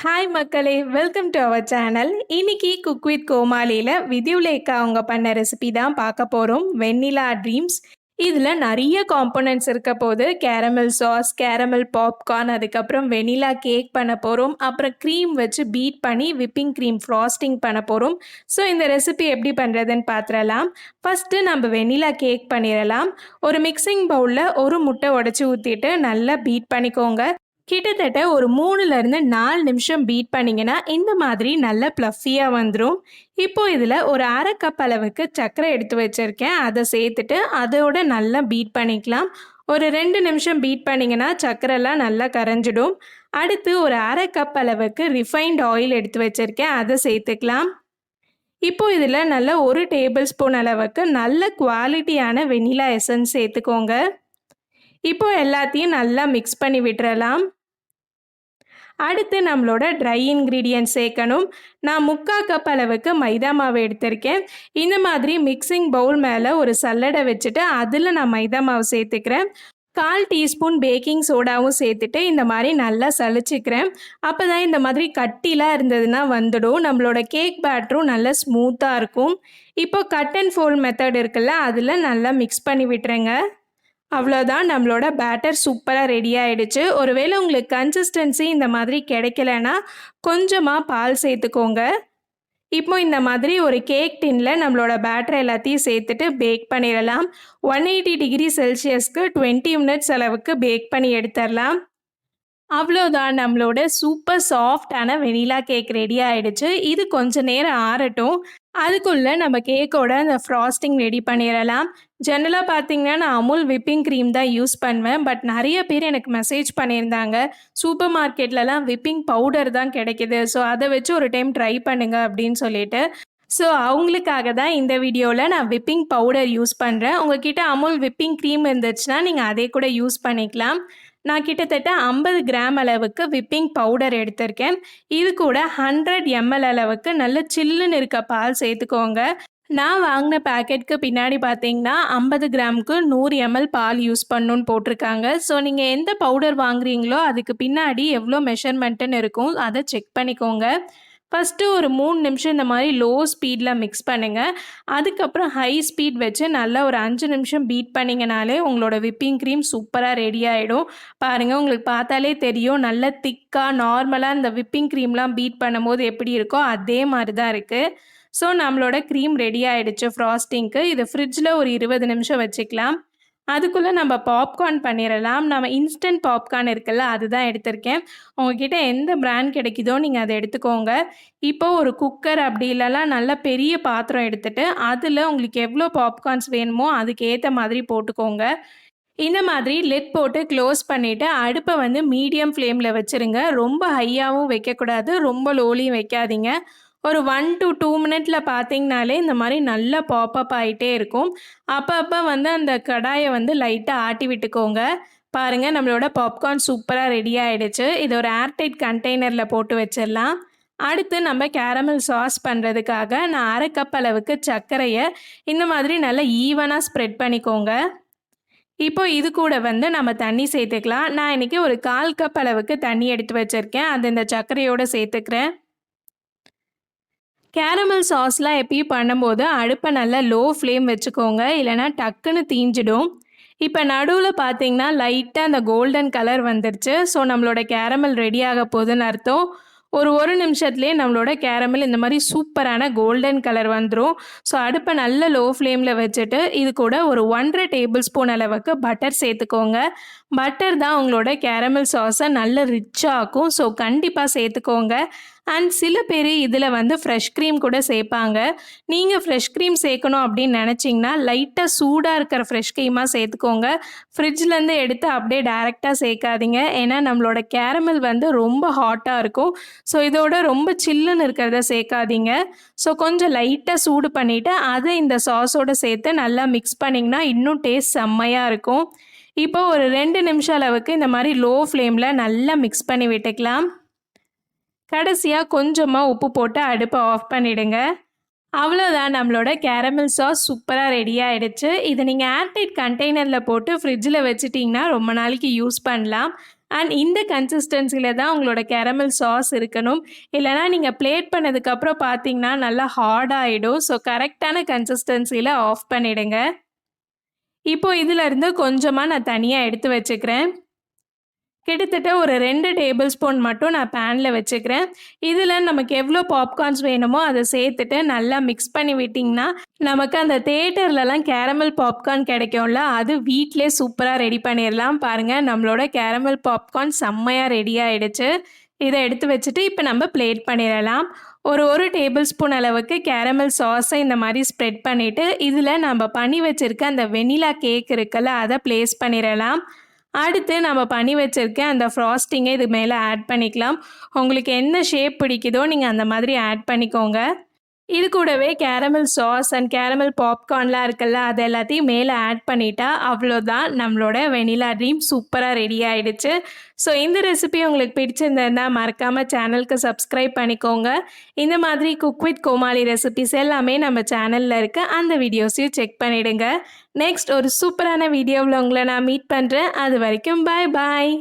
Hi மக்களே, welcome to our channel. இன்னைக்கு cook with கோமாளியில் Vidyullekha அவங்க பண்ண ரெசிபி தான் பார்க்க போகிறோம். வெண்ணிலா ட்ரீம்ஸ். இதில் நிறைய காம்போனன்ட்ஸ் இருக்க போது. கேரமல் சாஸ், கேரமல் பாப்கார்ன், அதுக்கப்புறம் வெண்ணிலா கேக் பண்ண போகிறோம். அப்புறம் க்ரீம் வச்சு பீட் பண்ணி விப்பிங் க்ரீம் ஃப்ராஸ்டிங் பண்ண போகிறோம். ஸோ இந்த ரெசிபி எப்படி பண்ணுறதுன்னு பார்த்துடலாம். ஃபஸ்ட்டு நம்ம வெண்ணிலா கேக் பண்ணிடலாம். ஒரு மிக்சிங் பவுலில் ஒரு முட்டை உடச்சி ஊற்றிட்டு நல்லா பீட் பண்ணிக்கோங்க. கிட்டத்தட்ட ஒரு 3லேருந்து 4 நிமிஷம் பீட் பண்ணிங்கன்னா இந்த மாதிரி நல்ல ப்ளஃபியாக வந்துடும். இப்போது இதில் ஒரு அரை கப் அளவுக்கு சர்க்கரை எடுத்து வச்சுருக்கேன். அதை சேர்த்துட்டு அதோட நல்லா பீட் பண்ணிக்கலாம். ஒரு 2 நிமிஷம் பீட் பண்ணிங்கன்னா சர்க்கரைலாம் நல்லா கரைஞ்சிடும். அடுத்து ஒரு அரை கப் அளவுக்கு ரிஃபைன்ட் ஆயில் எடுத்து வச்சுருக்கேன். அதை சேர்த்துக்கலாம். இப்போது இதில் நல்ல 1 டேபிள் ஸ்பூன் அளவுக்கு நல்ல குவாலிட்டியான வெண்ணிலா எசன்ஸ் சேர்த்துக்கோங்க. இப்போது எல்லாத்தையும் நல்லா மிக்ஸ் பண்ணி விட்டுறலாம். அடுத்து நம்மளோட ட்ரை இன்க்ரீடியன்ட் சேர்க்கணும். நான் 3/4 கப் அளவுக்கு மைதா மாவு எடுத்திருக்கேன். இந்த மாதிரி மிக்சிங் பவுல் மேலே ஒரு சல்லடை வச்சுட்டு அதில் நான் மைதா மாவு சேர்த்துக்கிறேன். 1/4 டீஸ்பூன் பேக்கிங் சோடாவும் சேர்த்துட்டு இந்த மாதிரி நல்லா சலிச்சுக்கிறேன். அப்போ தான் இந்த மாதிரி கட்டிலாம் இருந்ததுன்னா வந்துடும். நம்மளோட கேக் பேட்டரும் நல்லா ஸ்மூத்தாக இருக்கும். இப்போ கட் அண்ட் ஃபோல்ட் மெத்தட் இருக்குல்ல, அதில் நல்லா மிக்ஸ் பண்ணி விட்டுருங்க. அவ்வளோதான், நம்மளோட பேட்டர் சூப்பராக ரெடி ஆகிடுச்சு. ஒருவேளை உங்களுக்கு கன்சிஸ்டன்சி இந்த மாதிரி கிடைக்கலன்னா கொஞ்சமாக பால் சேர்த்துக்கோங்க. இப்போ இந்த மாதிரி ஒரு கேக் டின்னில் நம்மளோட பேட்டர் எல்லாத்தையும் சேர்த்துட்டு பேக் பண்ணிடலாம். 180 டிகிரி செல்சியஸ்க்கு 20 மினிட்ஸ் அளவுக்கு பேக் பண்ணி எடுத்துடலாம். அவ்வளோதான், நம்மளோட சூப்பர் சாஃப்டான வெனிலா கேக் ரெடி ஆகிடுச்சு. இது கொஞ்சம் நேரம் ஆறட்டும். அதுக்குள்ளே நம்ம கேக்கோட அந்த ஃப்ராஸ்டிங் ரெடி பண்ணிடலாம். ஜென்ரலாக பார்த்தீங்கன்னா நான் அமுல் விப்பிங் க்ரீம் தான் யூஸ் பண்ணுவேன். பட் நிறைய பேர் எனக்கு மெசேஜ் பண்ணியிருந்தாங்க, சூப்பர் மார்க்கெட்லலாம் விப்பிங் பவுடர் தான் கிடைக்கிது, ஸோ அதை வச்சு ஒரு டைம் ட்ரை பண்ணுங்க அப்படின்னு சொல்லிட்டு. ஸோ அவங்களுக்காக தான் இந்த வீடியோவில் நான் விப்பிங் பவுடர் யூஸ் பண்ணுறேன். உங்ககிட்ட அமுல் விப்பிங் க்ரீம் இருந்துச்சுன்னா நீங்கள் அதே கூட யூஸ் பண்ணிக்கலாம். நான் கிட்டத்தட்ட 50 கிராம் அளவுக்கு விப்பிங் பவுடர் எடுத்திருக்கேன். இது கூட 100 ml அளவுக்கு நல்ல சில்லுன்னு இருக்க பால் சேர்த்துக்கோங்க. நான் வாங்கின பேக்கெட்டுக்கு பின்னாடி பார்த்தீங்கன்னா 50 கிராமுக்கு 100 ml பால் யூஸ் பண்ணணுன்னு போட்டிருக்காங்க. ஸோ நீங்கள் எந்த பவுடர் வாங்குறீங்களோ அதுக்கு பின்னாடி எவ்வளோ மெஷர்மெண்ட்டுன்னு இருக்கும், அதை செக் பண்ணிக்கோங்க. ஃபஸ்ட்டு ஒரு 3 நிமிஷம் இந்த மாதிரி லோ ஸ்பீடில் மிக்ஸ் பண்ணுங்கள். அதுக்கப்புறம் ஹை ஸ்பீட் வச்சு நல்லா ஒரு 5 நிமிஷம் பீட் பண்ணிங்கனாலே உங்களோட விப்பிங் க்ரீம் சூப்பராக ரெடி ஆகிடும். பாருங்கள், உங்களுக்கு பார்த்தாலே தெரியும், நல்ல திக்காக நார்மலாக இந்த விப்பிங் க்ரீம்லாம் பீட் பண்ணும்போது எப்படி இருக்கோ அதே மாதிரி தான் இருக்குது. ஸோ நம்மளோட க்ரீம் ரெடி ஆகிடுச்சு ஃப்ராஸ்டிங்க்கு. இது ஃப்ரிட்ஜில் ஒரு 20 நிமிஷம் வச்சுக்கலாம். அதுக்குள்ளே நம்ம பாப்கார்ன் பண்ணிடலாம். நம்ம இன்ஸ்டன்ட் பாப்கார்ன் இருக்குல்ல, அதுதான் எடுத்திருக்கேன். உங்ககிட்ட எந்த பிராண்ட் கிடைக்குதோ நீங்கள் அதை எடுத்துக்கோங்க. இப்போ ஒரு குக்கர் அப்படி இல்லைனா நல்ல பெரிய பாத்திரம் எடுத்துகிட்டு அதில் உங்களுக்கு எவ்வளோ பாப்கார்ன்ஸ் வேணுமோ அதுக்கு ஏற்ற மாதிரி போட்டுக்கோங்க. இந்த மாதிரி லிட் போட்டு க்ளோஸ் பண்ணிவிட்டு அடுப்பை வந்து மீடியம் ஃப்ளேமில் வச்சுருங்க. ரொம்ப ஹையாகவும் வைக்கக்கூடாது, ரொம்ப லோலையும் வைக்காதீங்க. ஒரு 1 to 2 மினிட்ல பார்த்தீங்கனாலே இந்த மாதிரி நல்லா பாப்அப் ஆகிட்டே இருக்கும். அப்பப்போ வந்து அந்த கடாயை வந்து லைட்டாக ஆட்டி விட்டுக்கோங்க. பாருங்கள், நம்மளோட பாப்கார்ன் சூப்பராக ரெடி ஆகிடுச்சு. இது ஒரு ஏர்டைட் கண்டெய்னரில் போட்டு வச்சிடலாம். அடுத்து நம்ம கேரமல் சாஸ் பண்ணுறதுக்காக நான் அரை கப் அளவுக்கு சர்க்கரையை இந்த மாதிரி நல்லா ஈவனாக ஸ்ப்ரெட் பண்ணிக்கோங்க. இப்போ இது கூட வந்து நம்ம தண்ணி சேர்த்துக்கலாம். நான் இன்றைக்கி ஒரு 1/4 கப் அளவுக்கு தண்ணி எடுத்து வச்சுருக்கேன். அது இந்த சர்க்கரையோடு சேர்த்துக்கிறேன். கேரமல் சாஸ்லாம் எப்பயும் பண்ணும்போது அடுப்பை நல்லா லோ ஃப்ளேம் வச்சுக்கோங்க, இல்லைனா டக்குன்னு தீஞ்சிடும். இப்போ நடுவில் பார்த்தீங்கன்னா லைட்டாக அந்த கோல்டன் கலர் வந்துருச்சு. ஸோ நம்மளோட கேரமல் ரெடி ஆக போகுதுன்னு அர்த்தம். ஒரு நிமிஷத்துலேயே நம்மளோட கேரமல் இந்த மாதிரி சூப்பரான கோல்டன் கலர் வந்துடும். ஸோ அடுப்பை நல்ல லோ ஃப்ளேமில் வச்சுட்டு இது கூட ஒரு 1/2 டேபிள் ஸ்பூன் அளவுக்கு பட்டர் சேர்த்துக்கோங்க. பட்டர் தான் உங்களோட கேரமல் சாஸை நல்ல ரிச்சாக ஆக்கும். ஸோ கண்டிப்பாக சேர்த்துக்கோங்க. அண்ட் சில பேர் இதில் வந்து ஃப்ரெஷ் க்ரீம் கூட சேர்ப்பாங்க. நீங்கள் ஃப்ரெஷ் க்ரீம் சேர்க்கணும் அப்படின்னு நினச்சிங்கன்னா லைட்டாக சூடாக இருக்கிற ஃப்ரெஷ் க்ரீமாக சேர்த்துக்கோங்க. ஃப்ரிட்ஜ்லேருந்து எடுத்து அப்படியே டைரெக்டாக சேர்க்காதீங்க. ஏன்னா நம்மளோட கேரமல் வந்து ரொம்ப ஹாட்டாக இருக்கும். ஸோ இதோட ரொம்ப சில்லுன்னு இருக்கிறத சேர்க்காதீங்க. ஸோ கொஞ்சம் லைட்டாக சூடு பண்ணிவிட்டு அதை இந்த சாஸோடு சேர்த்து நல்லா மிக்ஸ் பண்ணிங்கன்னா இன்னும் டேஸ்ட் செம்மையாக இருக்கும். இப்போ ஒரு 2 நிமிஷம் அளவுக்கு இந்த மாதிரி லோ ஃப்ளேமில் நல்லா மிக்ஸ் பண்ணி விட்டுக்கலாம். கடைசியாக கொஞ்சமாக உப்பு போட்டு அடுப்பை ஆஃப் பண்ணிவிடுங்க. அவ்வளோதான், நம்மளோட கேரமல் சாஸ் சூப்பராக ரெடி ஆகிடுச்சு. இதை நீங்கள் ஏர்டைட் கண்டெய்னரில் போட்டு ஃப்ரிட்ஜில் வச்சுட்டிங்கன்னா ரொம்ப நாளைக்கு யூஸ் பண்ணலாம். அண்ட் இந்த கன்சிஸ்டன்சியில் தான் உங்களோட கேரமல் சாஸ் இருக்கணும். இல்லைனா நீங்கள் பிளேட் பண்ணதுக்கப்புறம் பார்த்தீங்கன்னா நல்லா ஹார்டாகிடும். ஸோ கரெக்டான கன்சிஸ்டன்சியில் ஆஃப் பண்ணிவிடுங்க. இப்போ இதிலேருந்து கொஞ்சமாக நான் தனியாக எடுத்து வச்சுக்கிறேன். கிட்டத்தட்ட ஒரு 2 டேபிள் ஸ்பூன் மட்டும் நான் பேனில் வச்சுக்கிறேன். இதில் நமக்கு எவ்வளோ பாப்கார்ன்ஸ் வேணுமோ அதை சேர்த்துட்டு நல்லா மிக்ஸ் பண்ணி விட்டிங்கன்னா நமக்கு அந்த தியேட்டர்லலாம் கேரமல் பாப்கார்ன் கிடைக்கும்ல, அது வீட்டிலே சூப்பராக ரெடி பண்ணிடலாம். பாருங்கள், நம்மளோட கேரமல் பாப்கார்ன் செம்மையாக ரெடி ஆகிடுச்சு. இதை எடுத்து வச்சுட்டு இப்போ நம்ம பிளேட் பண்ணிடலாம். ஒரு டேபிள் ஸ்பூன் அளவுக்கு கேரமல் சாஸை இந்த மாதிரி ஸ்ப்ரெட் பண்ணிவிட்டு இதில் நம்ம பண்ணி வச்சுருக்க அந்த வெனிலா கேக் இருக்குல்ல, அதை ப்ளேஸ் பண்ணிடலாம். அடுத்து நம்ம பண்ணி வச்சுருக்க அந்த ஃப்ராஸ்டிங்கை இது மேலே ஆட் பண்ணிக்கலாம். உங்களுக்கு என்ன ஷேப் பிடிக்குதோ நீங்கள் அந்த மாதிரி ஆட் பண்ணிக்கோங்க. இது கூடவே கேரமல் சாஸ் அண்ட் கேரமல் பாப்கார்ன்லாம் இருக்குல்ல, அது எல்லாத்தையும் மேலே ஆட் பண்ணிட்டா அவ்வளோதான், நம்மளோட வெனிலா ட்ரீம் சூப்பராக ரெடி ஆகிடுச்சு. ஸோ இந்த ரெசிபி உங்களுக்கு பிடிச்சிருந்தா மறக்காமல் சேனலுக்கு சப்ஸ்கிரைப் பண்ணிக்கோங்க. இந்த மாதிரி குக் வித் கோமாளி ரெசிபிஸ் எல்லாமே நம்ம சேனலில் இருக்குது. அந்த வீடியோஸையும் செக் பண்ணிவிடுங்க. நெக்ஸ்ட் ஒரு சூப்பரான வீடியோவில் உங்களை நான் மீட் பண்ணுறேன். அது வரைக்கும் பாய் பாய்.